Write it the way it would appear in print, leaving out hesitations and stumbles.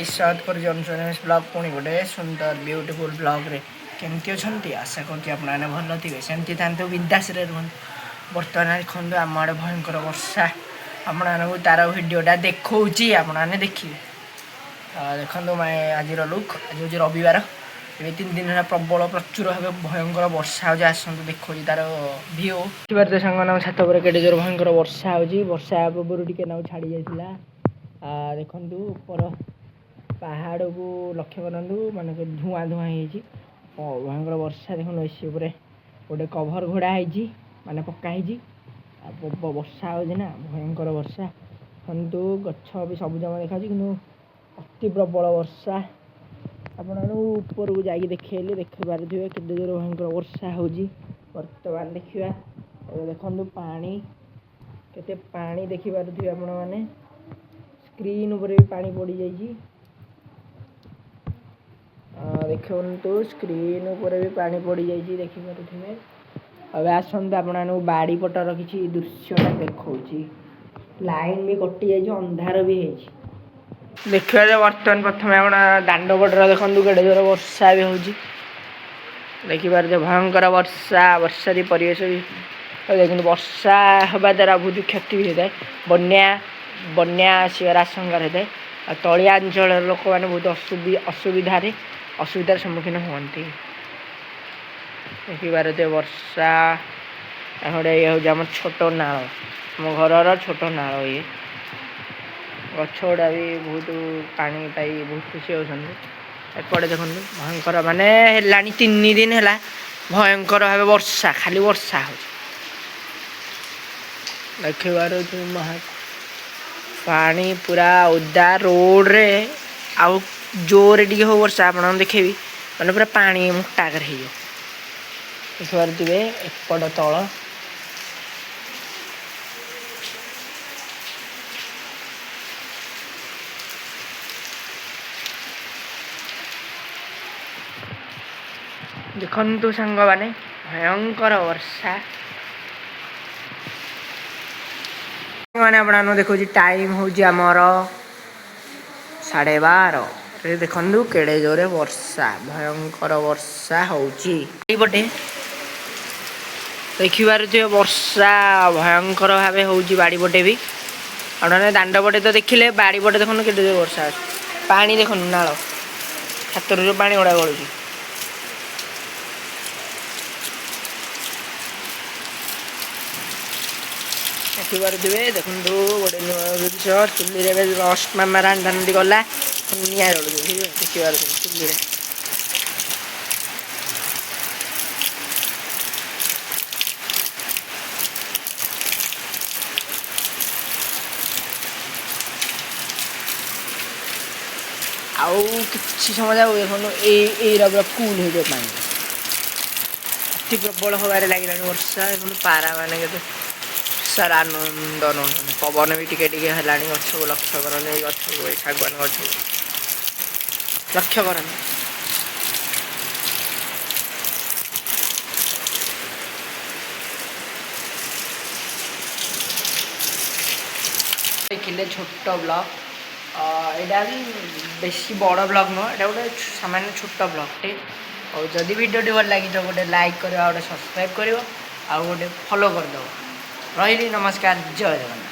Guys स्वागत कर blog पुणी गोटे सुंदर ब्यूटीफुल ब्लॉग रे केमती अच्छा आशा कर भल थे सेमती था बिंदास रुहतु बर्तमान देखते आम आड़े भयंकर वर्षा आपको तार भिडटा देखी आपने देखिए देखो मैं आज लुक आज हूँ रविवार ये 3 दिन है प्रबल प्रचुर भाव भयंकर वर्षा हो आसतु देखो तार भ्यू देखिए सांग छात पर केटे जोर भयंकर वर्षा वर्षा पूर्व टी छाड़ी जाता देखु ऊपर पहाड़ को लक्ष्य करूँ मानक धुआं धुआं भयंकर वर्षा देखो एसी गोटे कभर घोड़ा है माने पकाई वर्षा हो भयंकर वर्षा देखु गछ भी सबुज देखा कि अति प्रबल वर्षा ऊपर को जाकि देखिए देखी पारे के जोर भयंकर वर्षा हो बर्तमान देखा देखु पानी केते पानी देखी पारे आपण मैंने स्क्रीन उपर भी पानी पड़ जाइए देखु स्क्रीन उपर भी पानी पड़ जाइए देखिपे अब आसत आपको बाड़ी पटर किसी दृश्यटा देखा लाइन भी कटि जाइए अंधार भी है देखिए बर्तमान प्रथम आप दांड पटर देखो केड़े जोर वर्षा भी हो देखिपारे भयंकर वर्षा वर्षा परिवेश भी देखते वर्षा हवा द्वारा बहुत क्षति भी होता है बन्या बन्या आसवर आशंका रहता है तलिया अंचल लोक मैंने बहुत असुविधार सम्मुखीन हमें देखिपारे वर्षा गोटे ये हूँ आम छोट नाल आम घर छोट नाल ये गछ गुड़ा भी बहुत पानी पाई बहुत खुशी होपटे देखो भयंकर माने 3 दिन है भयंकर भाव वर्षा खाली वर्षा हो देखिबार पानी पूरा ओदा रोड रे आउ जोर टी हो वर्षा आप देखे मैंने पूरा पानी मोटा कर देखिए एपट तल देखु सांग मैंने भयंकर वर्षा मैंने आपको देखो टाइम हूँ आमर 12:30 देखु केड़े जोरे वर्षा भयंकर वर्षा होपटे देखिपारे वर्षा भयंकर भाव हो बाड़ीपटे भी आपने दांड पटे तो देखिले बाड़ीपटे देखो केड़े जोरे वर्षा पानी देखो नाल छातर जो पानी गुड़ा गलुच देखिपे देखु गोटे जिस चुली रस्ट मामा रांधि गला निआ जलू देखिए चुली आउ कि समय जाऊ देखो कूल हो पानी अति प्रबल हबार लगे वर्षा पारा मान सारा आनंद पवन भी टिके है गछ को लक्ष्य करने गछ को शागवान गछ लक्ष्य करने देखिले छोट ब्लॉग यहाँ भी बेसी बड़ ब्लॉग नुह ये गोटे सामान्य छोट ब्लॉगटे और जदि वीडियो भल लगी तो गोटे लाइक कर गोटे सब्सक्राइब कर गोटे फॉलो करदे रही नमस्कार जय जगन्नाथ।